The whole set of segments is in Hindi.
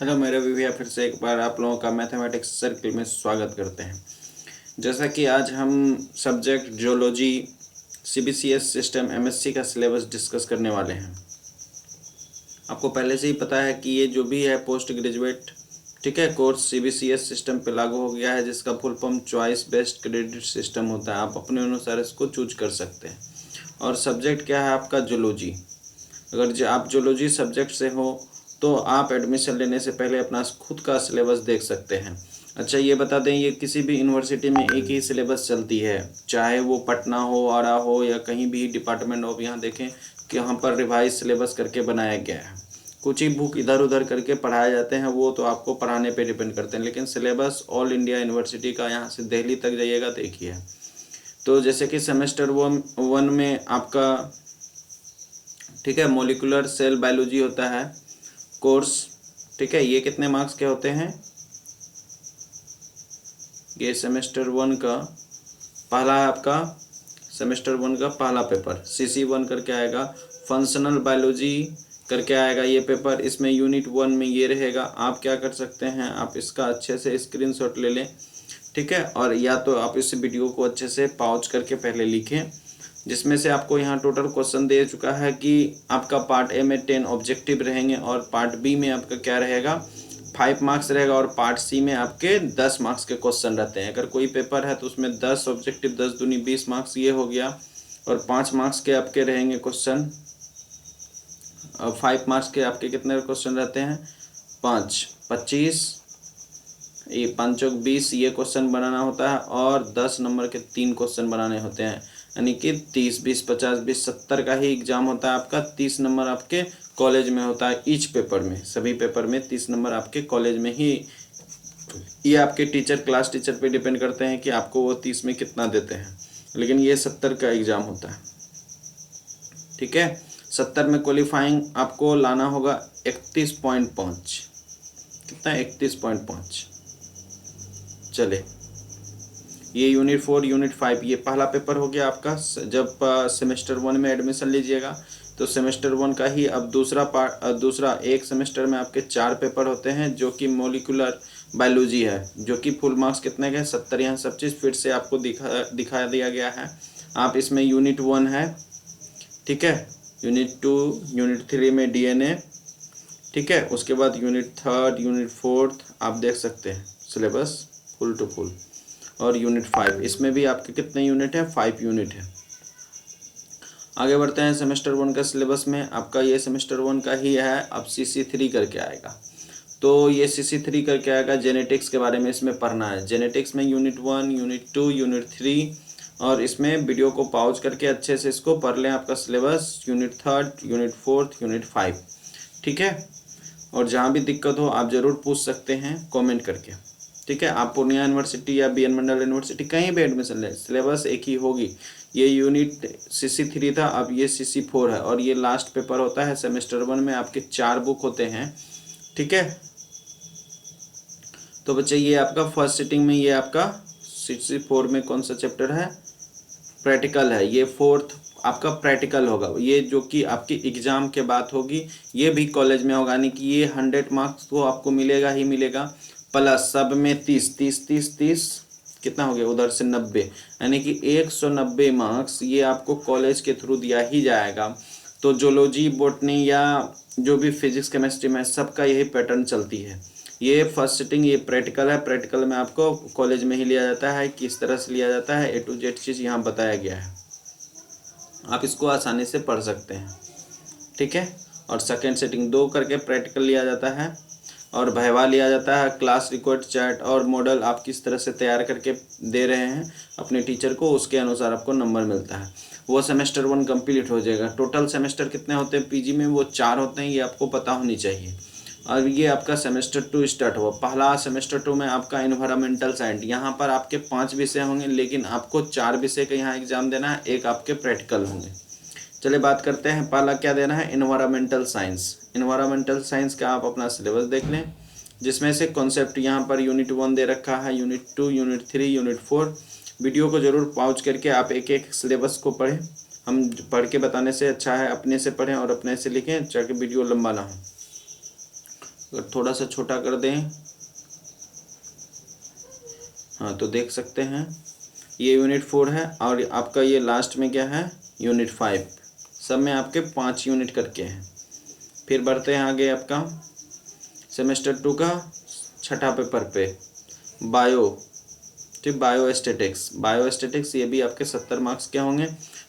हेलो मेरे भैया, फिर से एक बार आप लोगों का मैथमेटिक्स सर्कल में स्वागत करते हैं। जैसा कि आज हम subject geology CBCS system MSc का सिलेबस डिस्कस करने वाले हैं। आपको पहले से ही पता है कि ये जो भी है पोस्ट ग्रेजुएट ठीक है कोर्स सीबीसीएस सिस्टम पे लागू हो गया है, जिसका full form choice based credit system होता है। आप अपने अनुसार इसको चूज कर सकते हैं। और सब्जेक्ट क्या है आपका? जियोलॉजी। अगर आप जियोलॉजी सब्जेक्ट से हो तो आप एडमिशन लेने से पहले अपना खुद का सिलेबस देख सकते हैं। अच्छा, ये बता दें, ये किसी भी यूनिवर्सिटी में एक ही सिलेबस चलती है, चाहे वो पटना हो, आरा हो या कहीं भी डिपार्टमेंट हो। यहाँ देखें कि यहाँ पर रिवाइज सिलेबस करके बनाया गया है। कुछ ही बुक इधर उधर करके पढ़ाए जाते हैं, वो तो आपको पढ़ाने पे डिपेंड करते हैं, लेकिन सिलेबस ऑल इंडिया यूनिवर्सिटी का, यहाँ से दिल्ली तक जाइएगा देखिए। तो जैसे कि सेमेस्टर वन में आपका ठीक है मोलिकुलर सेल बायोलॉजी होता है कोर्स। ठीक है, ये कितने मार्क्स के होते हैं? ये सेमेस्टर वन का पहला है आपका, सेमेस्टर वन का पहला पेपर सीसी वन करके आएगा। फंक्शनल बायोलॉजी करके आएगा ये पेपर। इसमें यूनिट वन में ये रहेगा। आप क्या कर सकते हैं, आप इसका अच्छे से स्क्रीनशॉट ले लें, ठीक है, और या तो आप इस वीडियो को अच्छे से पॉज करके पहले लिखें, जिसमें से आपको यहाँ टोटल क्वेश्चन दे चुका है कि आपका पार्ट ए में 10 ऑब्जेक्टिव रहेंगे और पार्ट बी में आपका क्या रहेगा, 5 मार्क्स रहेगा, और पार्ट सी में आपके 10 मार्क्स के क्वेश्चन रहते हैं। अगर कोई पेपर है तो उसमें 10 ऑब्जेक्टिव, 10 दूनी 20 मार्क्स ये हो गया, और 5 मार्क्स के आपके रहेंगे क्वेश्चन। 5 मार्क्स के आपके कितने क्वेश्चन रहते हैं? 5 25, ये 5 चौक 20 ये क्वेश्चन बनाना होता है, और 10 नंबर के 3 क्वेश्चन बनाने होते हैं। यानी कि 30 20 50 20 70 का ही एग्जाम होता है आपका। 30 नंबर आपके कॉलेज में होता है ईच पेपर में, सभी पेपर में 30 नंबर आपके कॉलेज में ही। ये आपके टीचर, क्लास टीचर पे डिपेंड करते हैं कि आपको वो 30 में कितना देते हैं, लेकिन ये 70 का एग्जाम होता है। ठीक है, 70 में क्वालिफाइंग आपको लाना होगा 31.5। कितना? 31.5। चले, ये यूनिट 4 यूनिट 5 ये पहला पेपर हो गया आपका। जब सेमेस्टर वन में एडमिशन लीजिएगा तो सेमेस्टर वन का ही अब दूसरा एक सेमेस्टर में आपके 4 पेपर होते हैं, जो कि मोलिकुलर बायोलॉजी है, जो कि फुल मार्क्स कितने के? 70। यहाँ सब चीज़ फिर से आपको दिखा दिया गया है। आप इसमें यूनिट 1 है, ठीक है, यूनिट 2 यूनिट 3 में डीएनए, ठीक है, उसके बाद यूनिट 3 यूनिट 4 आप देख सकते हैं सिलेबस फुल टू फुल। और यूनिट 5 इसमें भी आपके कितने यूनिट है? 5 यूनिट है। आगे बढ़ते हैं सेमेस्टर वन का सिलेबस में। आपका ये सेमेस्टर वन का ही है, अब CC3 करके आएगा। तो ये CC3 करके आएगा, जेनेटिक्स के बारे में इसमें पढ़ना है। जेनेटिक्स में यूनिट 1 यूनिट 2 यूनिट 3, और इसमें वीडियो को पॉज करके अच्छे से इसको पढ़ लें। आपका सिलेबस यूनिट 3 यूनिट 4 यूनिट 5, ठीक है। और जहाँ भी दिक्कत हो आप ज़रूर पूछ सकते हैं कमेंट करके, ठीक है। आप पूर्णिया यूनिवर्सिटी या BN मंडल यूनिवर्सिटी कहीं भी एडमिशन लें, सिलेबस एक ही होगी। ये यूनिट CC3 था, अब ये CC4 है, और ये लास्ट पेपर होता है सेमेस्टर वन में। आपके 4 बुक होते हैं, ठीक है। तो बच्चे ये आपका फर्स्ट सिटिंग में, ये आपका CC4 में कौन सा चैप्टर है? प्रैक्टिकल है। ये 4th आपका प्रैक्टिकल होगा, ये जो कि आपकी एग्ज़ाम के बाद होगी। ये भी कॉलेज में होगा, यानी कि ये 100 मार्क्स तो आपको मिलेगा ही मिलेगा, प्लस सब में 30 30 30 30 कितना हो गया उधर से 90, यानी कि 190 मार्क्स ये आपको कॉलेज के थ्रू दिया ही जाएगा। तो जोलॉजी, बॉटनी या जो भी फिजिक्स केमिस्ट्री में सबका यही पैटर्न चलती है। ये फर्स्ट सिटिंग ये प्रैक्टिकल है। प्रैक्टिकल में आपको कॉलेज में ही लिया जाता है, किस तरह से लिया जाता है A to Z चीज़ यहाँ बताया गया है। आप इसको आसानी से पढ़ सकते हैं, ठीक है। और सेकेंड सिटिंग 2 करके प्रैक्टिकल लिया जाता है, और वाइवा लिया जाता है। क्लास रिकॉर्ड, चैट और मॉडल आप किस तरह से तैयार करके दे रहे हैं अपने टीचर को, उसके अनुसार आपको नंबर मिलता है। वो सेमेस्टर वन कंप्लीट हो जाएगा। टोटल सेमेस्टर कितने होते हैं PG में? वो 4 होते हैं, ये आपको पता होनी चाहिए। और ये आपका सेमेस्टर 2 स्टार्ट हुआ। पहला सेमेस्टर 2 में आपका इन्वायरमेंटल साइंस, यहाँ पर आपके 5 विषय होंगे, लेकिन आपको 4 विषय का यहाँ एग्जाम देना है, एक आपके प्रैक्टिकल होंगे। चलिए बात करते हैं, पहला क्या देना है? Environmental science. इन्वायरमेंटल साइंस का आप अपना सिलेबस देख लें, जिसमें से कॉन्सेप्ट यहाँ पर यूनिट 1 दे रखा है, यूनिट 2 यूनिट 3 यूनिट 4। वीडियो को ज़रूर पॉज करके आप एक एक सिलेबस को पढ़ें। हम पढ़ के बताने से अच्छा है अपने से पढ़ें और अपने से लिखें, चाहे वीडियो लंबा ना हो। अगर थोड़ा सा छोटा कर दें, हाँ तो देख सकते हैं ये यूनिट 4 है और आपका ये लास्ट में क्या है यूनिट 5। सब में आपके 5 यूनिट करके हैं। फिर बढ़ते हैं आगे आपका सेमेस्टर 2 का छठा पेपर पे बायो, ठीक, बायोस्टेटिक्स ये भी आपके 70 मार्क्स के होंगे।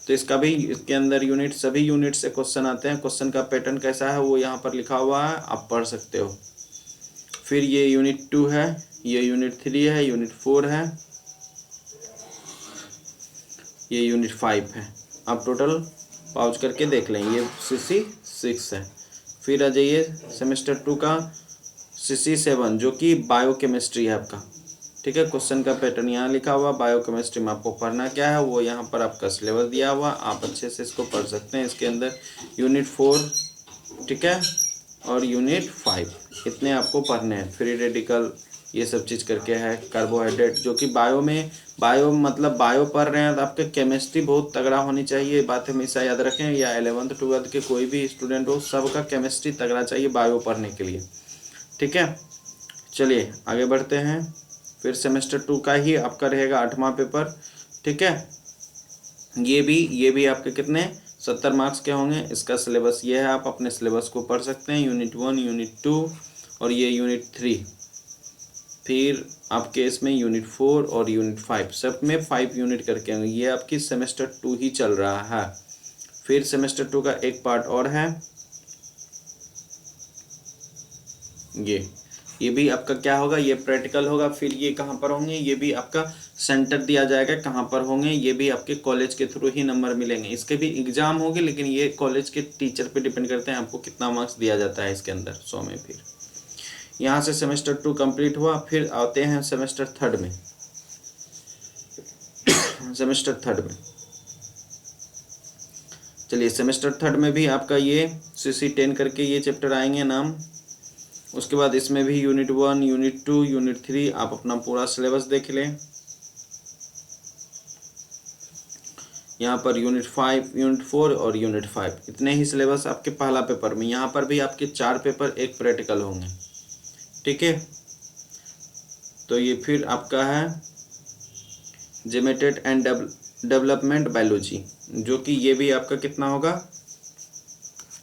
तो इसका भी, इसके अंदर यूनिट, सभी यूनिट से क्वेश्चन आते हैं। क्वेश्चन का पैटर्न कैसा है वो यहाँ पर लिखा हुआ है, आप पढ़ सकते हो। फिर ये यूनिट 2 है, ये यूनिट 3 है, यूनिट 4 है, ये यूनिट 5 है। आप टोटल पाउच करके देख लें, ये CC 6 है। फिर आ जाइए सेमेस्टर 2 का CC 7 जो कि बायोकेमिस्ट्री है आपका, ठीक है। क्वेश्चन का पैटर्न यहाँ लिखा हुआ, बायोकेमिस्ट्री में आपको पढ़ना क्या है वो यहाँ पर आपका सिलेबस दिया हुआ, आप अच्छे से इसको पढ़ सकते हैं। इसके अंदर यूनिट 4, ठीक है, और यूनिट 5 इतने आपको पढ़ने हैं। फ्री रेडिकल ये सब चीज़ करके है, कार्बोहाइड्रेट जो कि बायो में, बायो मतलब बायो पढ़ रहे हैं तो आपके केमिस्ट्री बहुत तगड़ा होनी चाहिए, ये बात हमेशा याद रखें। या 11th 12th के कोई भी स्टूडेंट हो, सबका केमिस्ट्री तगड़ा चाहिए बायो पढ़ने के लिए, ठीक है। चलिए आगे बढ़ते हैं। फिर सेमेस्टर 2 का ही आपका रहेगा 8वां पेपर, ठीक है। ये भी आपके कितने 70 मार्क्स के होंगे। इसका सिलेबस ये है, आप अपने सिलेबस को पढ़ सकते हैं। यूनिट 1, यूनिट 2 और ये यूनिट 3। फिर आपके इसमें यूनिट 4 और यूनिट 5, सब में 5 यूनिट करके होंगे। ये आपकी सेमेस्टर 2 ही चल रहा है। फिर सेमेस्टर 2 का एक पार्ट और है, ये भी आपका क्या होगा, ये प्रैक्टिकल होगा। फिर ये कहाँ पर होंगे, ये भी आपका सेंटर दिया जाएगा कहाँ पर होंगे, ये भी आपके कॉलेज के थ्रू ही नंबर मिलेंगे। इसके भी एग्जाम होंगे लेकिन ये कॉलेज के टीचर पे डिपेंड करते हैं आपको कितना मार्क्स दिया जाता है इसके अंदर 100 में। फिर यहाँ से सेमेस्टर 2 कंप्लीट हुआ। फिर आते हैं सेमेस्टर 3 में। सेमेस्टर 3 में चलिए, सेमेस्टर 3 में भी आपका ये CC 10 करके ये चैप्टर आएंगे नाम। उसके बाद इसमें भी यूनिट 1, यूनिट 2, यूनिट 3 आप अपना पूरा सिलेबस देख लें। यहाँ पर यूनिट 5, यूनिट 4 और यूनिट 5 इतने ही सिलेबस आपके पहला पेपर में। यहाँ पर भी आपके 4 पेपर, एक प्रैक्टिकल होंगे, ठीक है। तो ये फिर आपका है जेनेटिक एंड डेवलपमेंट बायोलॉजी, जो कि ये भी आपका कितना होगा,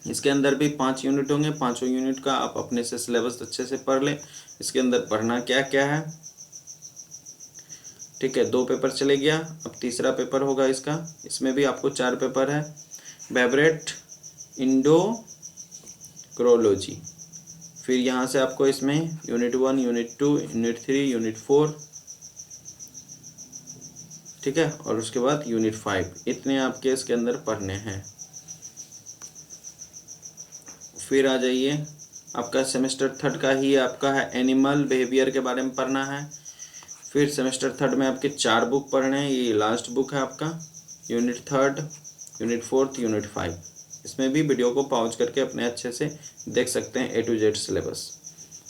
इसके अंदर भी 5 यूनिट होंगे। 5 यूनिट का आप अपने से सिलेबस अच्छे से पढ़ लें। इसके अंदर पढ़ना क्या क्या है, ठीक है। 2 पेपर चले गया, अब तीसरा पेपर होगा इसका। इसमें भी आपको 4 पेपर है, बेवरेट इंडोक्रोलॉजी। फिर यहाँ से आपको इसमें यूनिट 1, यूनिट 2, यूनिट 3, यूनिट 4, ठीक है, और उसके बाद यूनिट 5 इतने आपके इसके अंदर पढ़ने हैं। फिर आ जाइए, आपका सेमेस्टर 3 का ही आपका है एनिमल बिहेवियर के बारे में पढ़ना है। फिर सेमेस्टर 3 में आपके 4 बुक पढ़ने हैं, ये लास्ट बुक है आपका। यूनिट 3, यूनिट 4, यूनिट 5 इसमें भी वीडियो को पॉज करके अपने अच्छे से देख सकते हैं A to Z सिलेबस।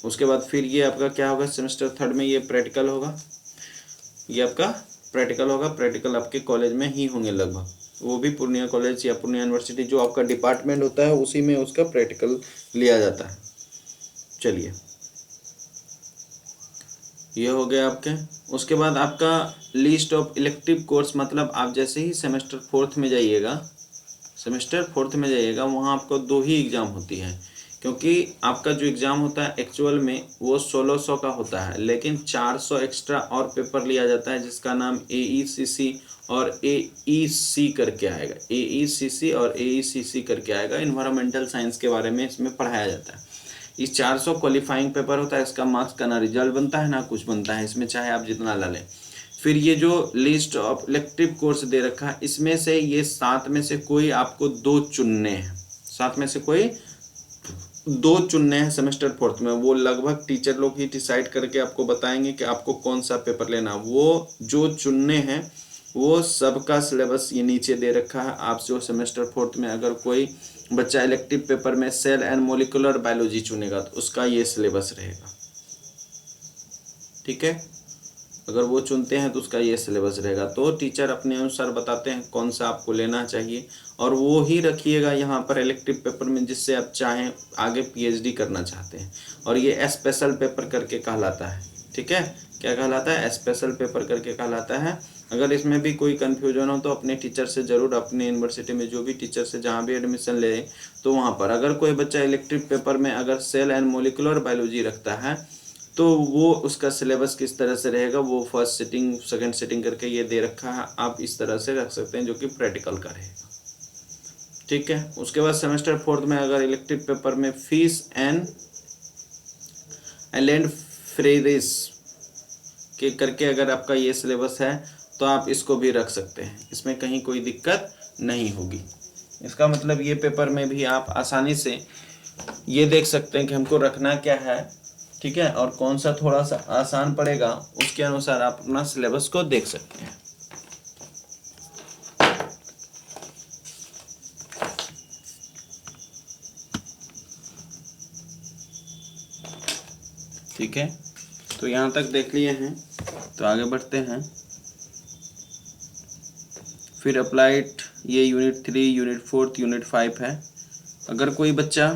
उसके बाद फिर ये आपका क्या होगा, सेमेस्टर 3 में ये प्रैक्टिकल होगा, ये आपका प्रैक्टिकल होगा। प्रैक्टिकल आपके कॉलेज में ही होंगे लगभग, वो भी पूर्णिया कॉलेज या पूर्णिया यूनिवर्सिटी जो आपका डिपार्टमेंट होता है उसी में उसका प्रैक्टिकल लिया जाता है। चलिए ये हो गया आपके। उसके बाद आपका लिस्ट ऑफ इलेक्टिव कोर्स, मतलब आप जैसे ही सेमेस्टर 4 में जाइएगा, वहाँ आपको 2 ही एग्ज़ाम होती है, क्योंकि आपका जो एग्ज़ाम होता है एक्चुअल में वो 1600 का होता है, लेकिन 400 एक्स्ट्रा और पेपर लिया जाता है जिसका नाम AECC और AEC करके आएगा। AECC और AECC करके आएगा। इन्वायरमेंटल साइंस के बारे में इसमें पढ़ाया जाता है। इस 400 क्वालिफाइंग पेपर होता है, इसका मार्क्स का ना रिजल्ट बनता है ना कुछ बनता है इसमें, चाहे आप जितना ला लें। फिर ये जो लिस्ट ऑफ इलेक्टिव कोर्स दे रखा है, इसमें से ये 7 में से कोई आपको 2 चुनने हैं। 7 में से कोई 2 चुनने हैं सेमेस्टर 4 में। वो लगभग टीचर लोग ही डिसाइड करके आपको बताएंगे कि आपको कौन सा पेपर लेना। वो जो चुनने हैं वो सबका सिलेबस ये नीचे दे रखा है। आप जो सेमेस्टर 4 में अगर कोई बच्चा इलेक्टिव पेपर में सेल एंड मोलिकुलर बायोलॉजी चुनेगा तो उसका ये सिलेबस रहेगा, ठीक है। अगर वो चुनते हैं तो उसका ये सिलेबस रहेगा। तो टीचर अपने अनुसार बताते हैं कौन सा आपको लेना चाहिए, और वो ही रखिएगा यहाँ पर इलेक्टिव पेपर में जिससे आप चाहें आगे पीएचडी करना चाहते हैं। और ये स्पेशल पेपर करके कहलाता है, ठीक है, क्या कहलाता है, स्पेशल पेपर करके कहलाता है। अगर इसमें भी कोई कन्फ्यूजन हो तो अपने टीचर से ज़रूर, अपने यूनिवर्सिटी में जो भी टीचर से जहाँ भी एडमिशन ले तो वहाँ पर, अगर कोई बच्चा इलेक्टिव पेपर में अगर सेल एंड मोलिकुलर बायोलॉजी रखता है तो वो उसका सिलेबस किस तरह से रहेगा वो फर्स्ट सिटिंग सेकंड सिटिंग करके ये दे रखा है, आप इस तरह से रख सकते हैं जो कि प्रैक्टिकल का रहेगा, ठीक है। उसके बाद सेमेस्टर 4 में अगर इलेक्टिव पेपर में फिश एंड आइलैंड फ्रेरिस के करके अगर आपका ये सिलेबस है तो आप इसको भी रख सकते हैं, इसमें कहीं कोई दिक्कत नहीं होगी। इसका मतलब ये पेपर में भी आप आसानी से ये देख सकते हैं कि हमको रखना क्या है, ठीक है, और कौन सा थोड़ा सा आसान पड़ेगा उसके अनुसार आप अपना सिलेबस को देख सकते हैं। ठीक है, तो यहाँ तक देख लिए हैं, तो आगे बढ़ते हैं। फिर अप्लाइड ये यूनिट 3, यूनिट 4, यूनिट 5 है। अगर कोई बच्चा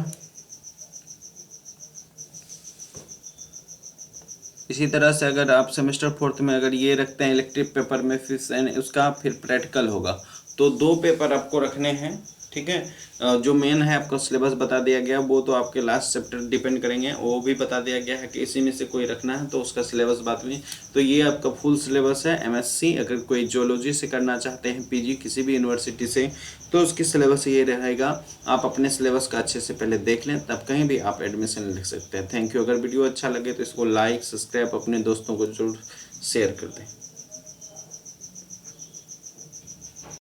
इसी तरह से अगर आप सेमेस्टर 4 में अगर ये रखते हैं इलेक्टिव पेपर में फिश एंड उसका फिर प्रैक्टिकल होगा, तो 2 पेपर आपको रखने हैं, ठीक है। जो मेन है आपको सिलेबस बता दिया गया, वो तो आपके लास्ट चैप्टर डिपेंड करेंगे, वो भी बता दिया गया है कि इसी में से कोई रखना है तो उसका सिलेबस बाद में। तो ये आपका फुल सिलेबस है एमएससी। अगर कोई जियोलॉजी से करना चाहते हैं पीजी किसी भी यूनिवर्सिटी से तो उसकी सिलेबस ये रहेगा। आप अपने सिलेबस का अच्छे से पहले देख लें, तब कहीं भी आप एडमिशन ले सकते हैं। Thank you. अगर वीडियो अच्छा लगे तो इसको लाइक सब्सक्राइब अपने दोस्तों को जरूर शेयर कर दें।